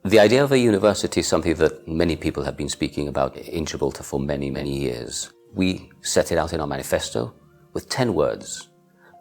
The idea of a university is something that many people have been speaking about in Gibraltar for many, many years. We set it out in our manifesto with 10 words.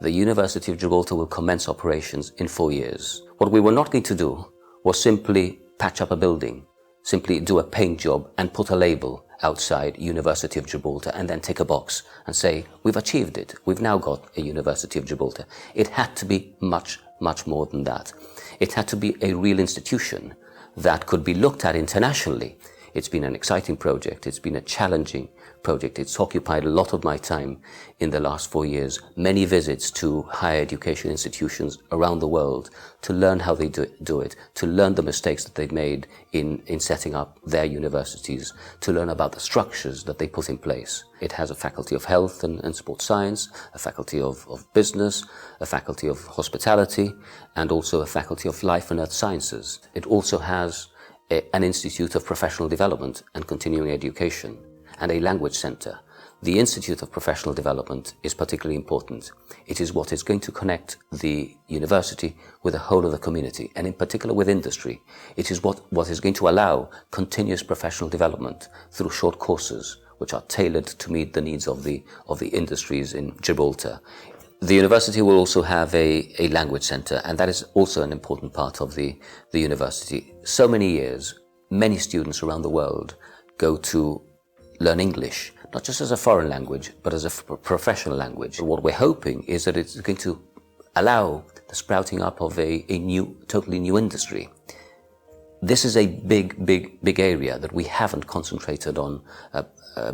The University of Gibraltar will commence operations in 4 years. What we were not going to do was simply patch up a building, simply do a paint job and put a label outside University of Gibraltar and then tick a box and say, we've achieved it, we've now got a University of Gibraltar. It had to be much, much more than that. It had to be a real institution that could be looked at internationally. It's been an exciting project, it's been a challenging project. It's occupied a lot of my time in the last 4 years, many visits to higher education institutions around the world to learn how they do it, to learn the mistakes that they've made in setting up their universities, to learn about the structures that they put in place. It has a faculty of health and sports science, a faculty of business, a faculty of hospitality, and also a faculty of life and earth sciences. It also has an Institute of Professional Development and Continuing Education, and a language centre. The Institute of Professional Development is particularly important. It is what is going to connect the university with the whole of the community, and in particular with industry. It is what is going to allow continuous professional development through short courses, which are tailored to meet the needs of the industries in Gibraltar. The university will also have a language centre, and that is also an important part of the university. So many years, many students around the world go to learn English, not just as a foreign language, but as a professional language. What we're hoping is that it's going to allow the sprouting up of a totally new industry. This is a big area that we haven't concentrated on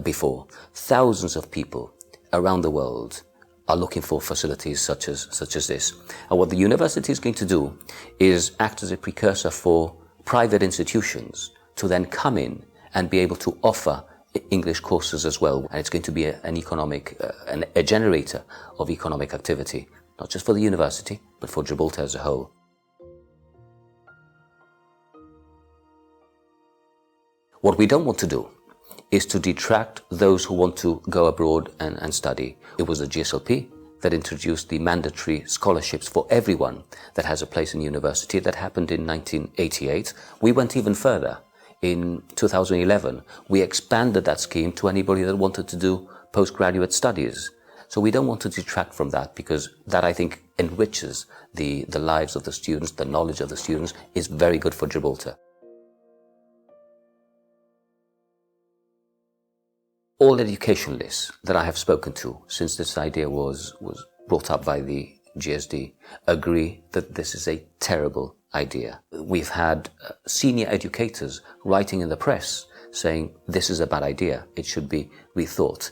before. Thousands of people around the world are looking for facilities such as this. And what the university is going to do is act as a precursor for private institutions to then come in and be able to offer English courses as well. And it's going to be a generator of economic activity, not just for the university, but for Gibraltar as a whole. What we don't want to do is to detract those who want to go abroad and study. It was the Gslp that introduced the mandatory scholarships for everyone that has a place in university. That happened in 1988. We went even further. In 2011, we expanded that scheme to anybody that wanted to do postgraduate studies. So we don't want to detract from that, because that, I think, enriches the lives of the students, the knowledge of the students is very good for Gibraltar. All educationalists that I have spoken to since this idea was brought up by the GSD agree that this is a terrible idea. We've had senior educators writing in the press saying this is a bad idea, it should be rethought.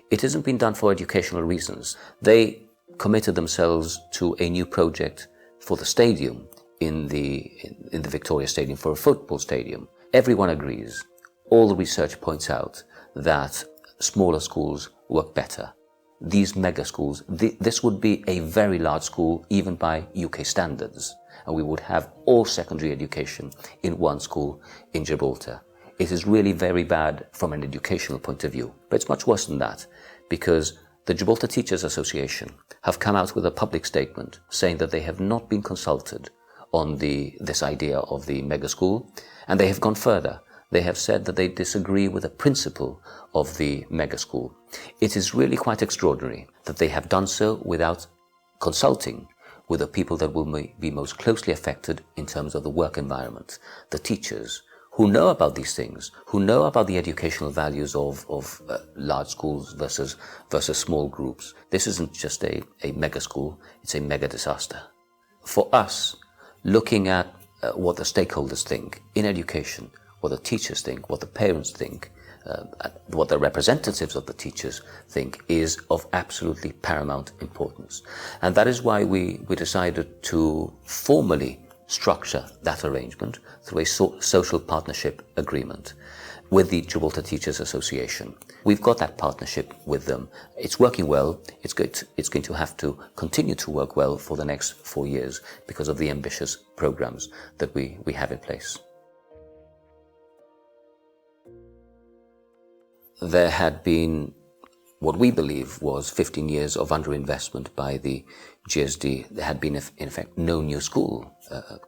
It hasn't been done for educational reasons. They committed themselves to a new project for the stadium in the Victoria Stadium, for a football stadium. Everyone agrees, all the research points out that smaller schools work better. These mega schools, this would be a very large school even by UK standards, and we would have all secondary education in one school in Gibraltar. It is really very bad from an educational point of view, but it's much worse than that, because the Gibraltar Teachers Association have come out with a public statement saying that they have not been consulted on this idea of the mega school, and they have gone further. They have said that they disagree with the principle of the mega school. It is really quite extraordinary that they have done so without consulting with the people that will be most closely affected in terms of the work environment, the teachers, who know about these things, who know about the educational values of large schools versus small groups. This isn't just a mega school, it's a mega disaster. For us, looking at what the stakeholders think in education, what the teachers think, what the parents think, what the representatives of the teachers think is of absolutely paramount importance. And that is why we decided to formally structure that arrangement through a social partnership agreement with the Gibraltar Teachers Association. We've got that partnership with them. It's working well. It's going to have to continue to work well for the next 4 years because of the ambitious programs that we have in place. There had been what we believe was 15 years of underinvestment by the GSD. There had been, in effect, no new school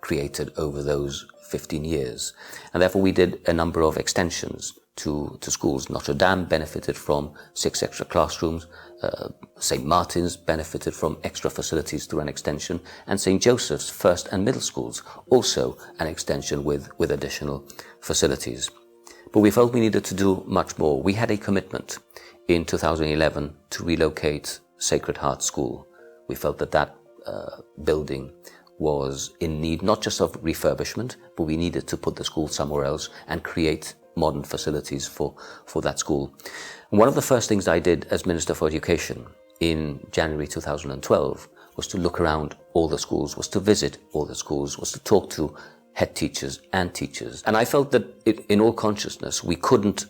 created over those 15 years. And therefore we did a number of extensions to schools. Notre Dame benefited from 6 extra classrooms, St. Martin's benefited from extra facilities through an extension, and St. Joseph's first and middle schools also an extension with additional facilities. But we felt we needed to do much more. We had a commitment in 2011 to relocate Sacred Heart School. We felt that building was in need not just of refurbishment, but we needed to put the school somewhere else and create modern facilities for that school. And one of the first things I did as Minister for Education in January 2012 was to look around all the schools, was to visit all the schools, was to talk to head teachers and teachers. And I felt that in all consciousness, we couldn't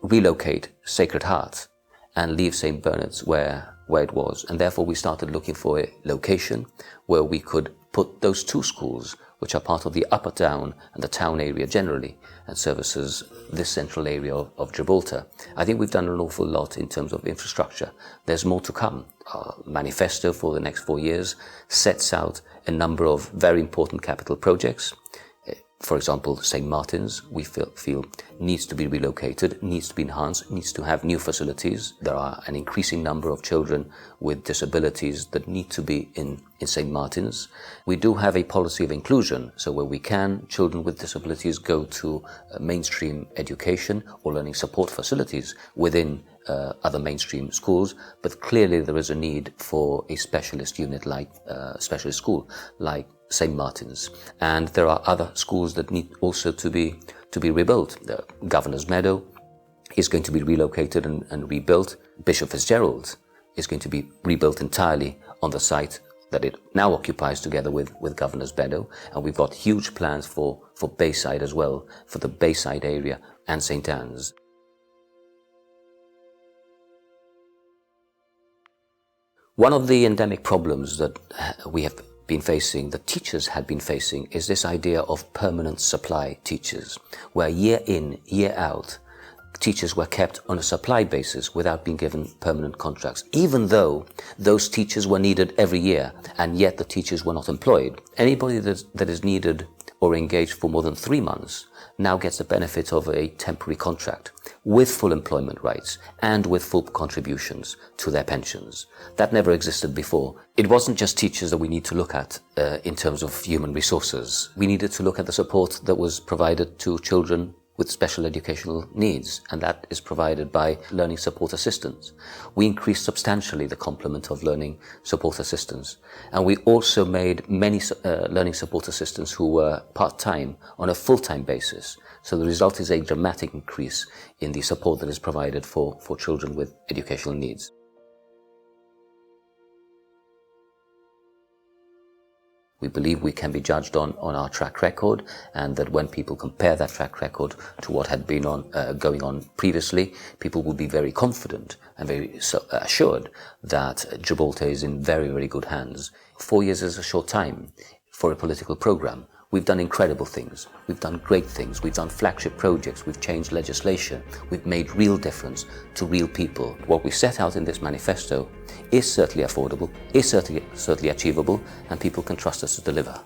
relocate Sacred Heart and leave St. Bernard's where it was. And therefore we started looking for a location where we could put those 2 schools, which are part of the upper town and the town area generally, and services this central area of Gibraltar. I think we've done an awful lot in terms of infrastructure. There's more to come. Our manifesto for the next 4 years sets out a number of very important capital projects. For example, St. Martin's, we feel needs to be relocated, needs to be enhanced, needs to have new facilities. There are an increasing number of children with disabilities that need to be in St. Martin's. We do have a policy of inclusion, so where we can, children with disabilities go to mainstream education or learning support facilities within other mainstream schools, but clearly there is a need for a specialist unit like specialist school like St. Martin's. And there are other schools that need also to be rebuilt. The Governor's Meadow is going to be relocated and rebuilt. Bishop Fitzgerald is going to be rebuilt entirely on the site that it now occupies together with Governor's Meadow. And we've got huge plans for Bayside as well, for the Bayside area and St. Anne's. One of the endemic problems that we have been facing, that teachers had been facing, is this idea of permanent supply teachers, where year in, year out, teachers were kept on a supply basis without being given permanent contracts, even though those teachers were needed every year, and yet the teachers were not employed. Anybody that is needed or engaged for more than 3 months now gets the benefit of a temporary contract with full employment rights and with full contributions to their pensions. That never existed before. It wasn't just teachers that we need to look at in terms of human resources. We needed to look at the support that was provided to children with special educational needs, and that is provided by learning support assistants. We increased substantially the complement of learning support assistants, and we also made many learning support assistants who were part-time on a full-time basis. So the result is a dramatic increase in the support that is provided for children with educational needs. We believe we can be judged on our track record, and that when people compare that track record to what had been going on previously, people will be very confident and very assured that Gibraltar is in very, very good hands. 4 years is a short time for a political program. We've done incredible things. We've done great things. We've done flagship projects. We've changed legislation. We've made real difference to real people. What we set out in this manifesto is certainly affordable, is certainly achievable, and people can trust us to deliver.